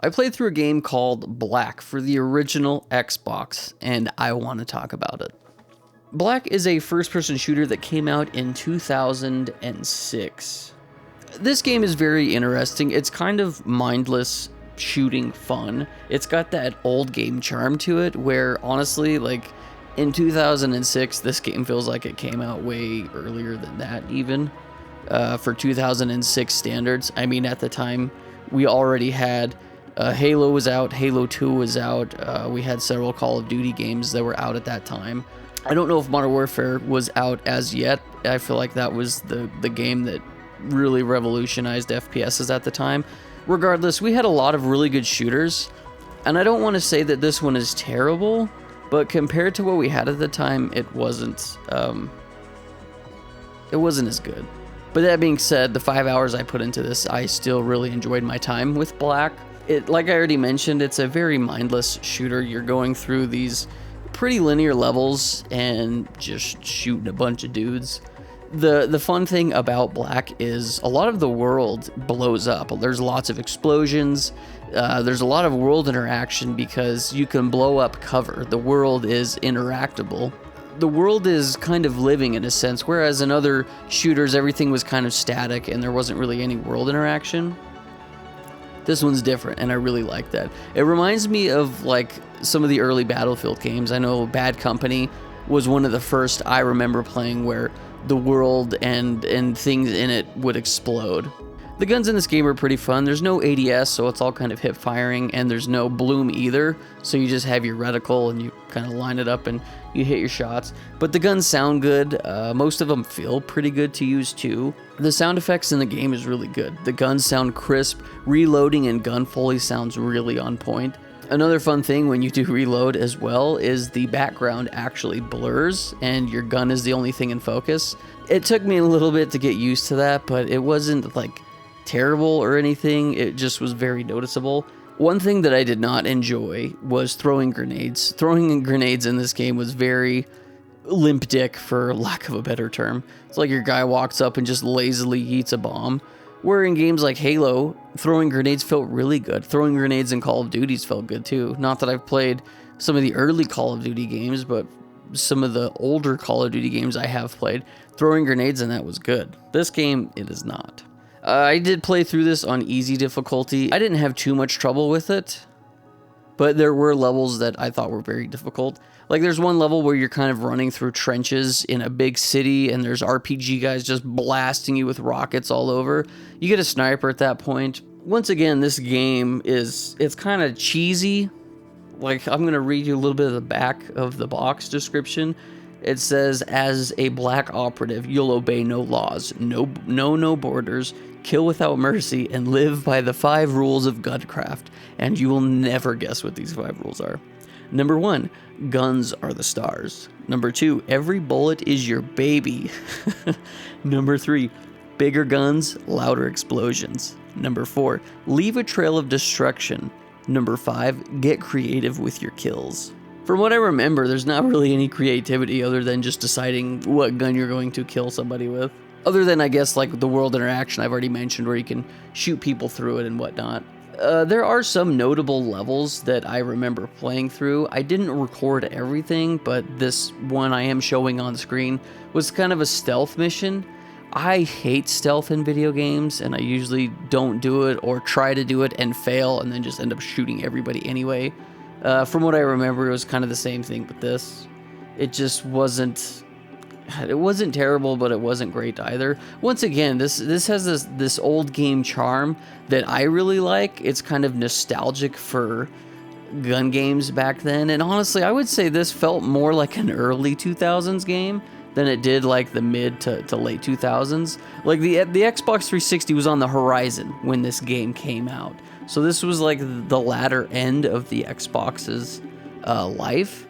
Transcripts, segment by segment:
I played through a game called Black for the original Xbox, and I want to talk about it. Black is a first-person shooter that came out in 2006. This game is very interesting. It's kind of mindless shooting fun. It's got that old game charm to it where, honestly, like, in 2006, this game feels like it came out way earlier than that, even, for 2006 standards. I mean, at the time, we already had Halo was out, Halo 2 was out, we had several Call of Duty games that were out at that time. I don't know if Modern Warfare was out as yet. I feel like that was the game that really revolutionized FPSs at the time. Regardless, we had a lot of really good shooters, and I don't want to say that this one is terrible, but compared to what we had at the time, it wasn't as good. But that being said, the 5 hours I put into this, I still really enjoyed my time with Black. Like I already mentioned, it's a very mindless shooter. You're going through these pretty linear levels and just shooting a bunch of dudes. The fun thing about Black is a lot of the world blows up. There's lots of explosions. There's a lot of world interaction because you can blow up cover. The world is interactable. The world is kind of living in a sense, whereas in other shooters everything was kind of static and there wasn't really any world interaction. This one's different, and I really like that. It reminds me of like some of the early Battlefield games. I know Bad Company was one of the first I remember playing where the world and things in it would explode. The guns in this game are pretty fun. There's no ADS, so it's all kind of hip firing, and there's no bloom either, so you just have your reticle and you kind of line it up and you hit your shots. But the guns sound good. Most of them feel pretty good to use too. The sound effects in the game is really good. The guns sound crisp. Reloading and gun foley sounds really on point. Another fun thing when you do reload as well is the background actually blurs and your gun is the only thing in focus. It took me a little bit to get used to that, but it wasn't like terrible or anything. It just was very noticeable. One thing that I did not enjoy was throwing grenades. Throwing grenades in this game was very limp dick, for lack of a better term. It's like your guy walks up and just lazily yeets a bomb. Where in games like Halo, throwing grenades felt really good. Throwing grenades in Call of Duties felt good too. Not that I've played some of the early Call of Duty games, but some of the older Call of Duty games I have played, throwing grenades in that was good. This game, it is not. I did play through this on easy difficulty. I didn't have too much trouble with it, but there were levels that I thought were very difficult. Like there's one level where you're kind of running through trenches in a big city and there's RPG guys just blasting you with rockets all over. You get a sniper at that point. Once again, this game it's kind of cheesy. Like I'm going to read you a little bit of the back of the box description. It says, as a black operative, you'll obey no laws, no borders, kill without mercy, and live by the 5 rules of guncraft. And you will never guess what these 5 rules are. Number 1, guns are the stars. Number 2, every bullet is your baby. Number 3, bigger guns, louder explosions. Number 4, leave a trail of destruction. Number 5, get creative with your kills. From what I remember, there's not really any creativity other than just deciding what gun you're going to kill somebody with. Other than, I guess, like the world interaction I've already mentioned where you can shoot people through it and whatnot. There are some notable levels that I remember playing through. I didn't record everything, but this one I am showing on screen was kind of a stealth mission. I hate stealth in video games, and I usually don't do it or try to do it and fail and then just end up shooting everybody anyway. From what I remember, it was kind of the same thing with this. It just wasn't terrible, but it wasn't great either. Once again, this has this old game charm that I really like. It's kind of nostalgic for gun games back then, and honestly, I would say this felt more like an early 2000s game than it did like the mid to late 2000s. Like the Xbox 360 was on the horizon when this game came out. So this was like the latter end of the Xbox's life.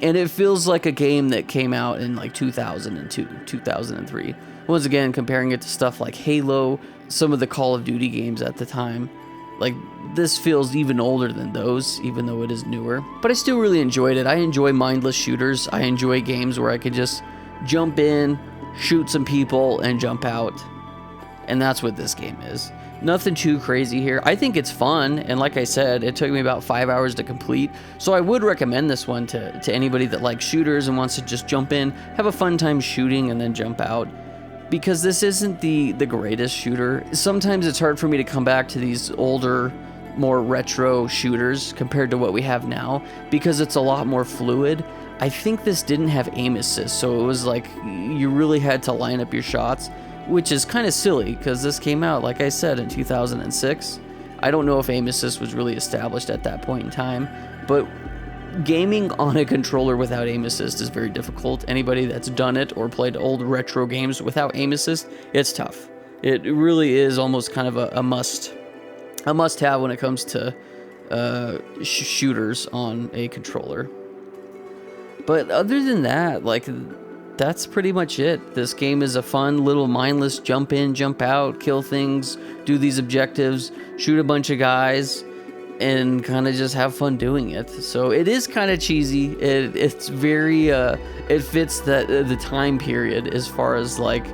And it feels like a game that came out in like 2002, 2003. Once again, comparing it to stuff like Halo, some of the Call of Duty games at the time. Like, this feels even older than those, even though it is newer. But I still really enjoyed it. I enjoy mindless shooters. I enjoy games where I could just jump in, shoot some people, and jump out. And that's what this game is. Nothing too crazy here. I think it's fun, and like I said, it took me about 5 hours to complete, so I would recommend this one to anybody that likes shooters and wants to just jump in, have a fun time shooting, and then jump out. Because this isn't the greatest shooter. Sometimes it's hard for me to come back to these older, more retro shooters compared to what we have now, because it's a lot more fluid. I think this didn't have aim assist, so it was like you really had to line up your shots, which is kind of silly because this came out, like I said, in 2006. I don't know if aim assist was really established at that point in time, but gaming on a controller without aim assist is very difficult. Anybody that's done it or played old retro games without aim assist, it's tough. It really is almost kind of a must-have when it comes to shooters on a controller. But other than that, like, that's pretty much it. This game is a fun little mindless jump in, jump out, kill things, do these objectives, shoot a bunch of guys, and kind of just have fun doing it. So it is kind of cheesy. It's very it fits the time period as far as like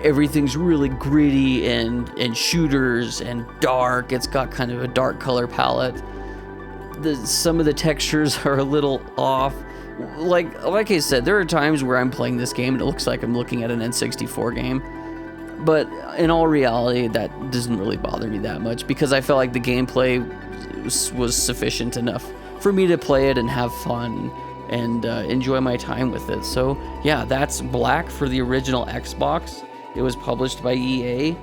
everything's really gritty and shooters and dark. It's got kind of a dark color palette. Some of the textures are a little off. Like I said, there are times where I'm playing this game and it looks like I'm looking at an N64 game, but in all reality, that doesn't really bother me that much because I felt like the gameplay was sufficient enough for me to play it and have fun and enjoy my time with it. So yeah, that's Black for the original Xbox. It was published by EA,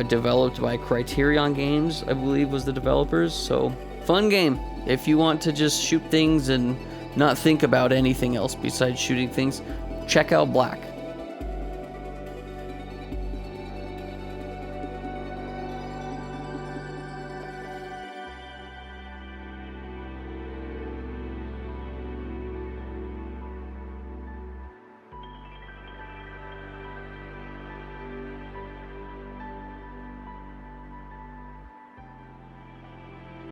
developed by Criterion Games, I believe was the developers. So fun game if you want to just shoot things and not think about anything else besides shooting things. Check out Black.